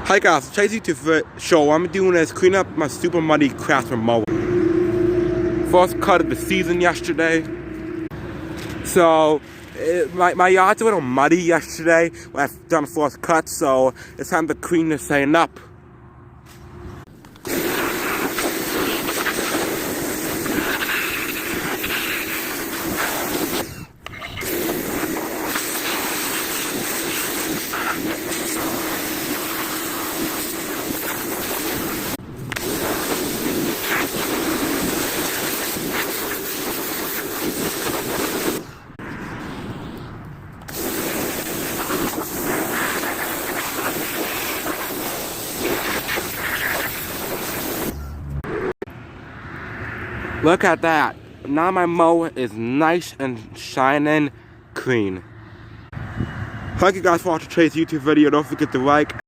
Hi guys, Tracy to the show. What I'm doing is cleaning up my super muddy Craftsman mower. First cut of the season yesterday. So my yard's a little muddy yesterday when I've done the first cut, so it's time to clean this thing up. Look at that. Now my mower is nice and shining clean. Thank you guys for watching today's YouTube video. Don't forget to like,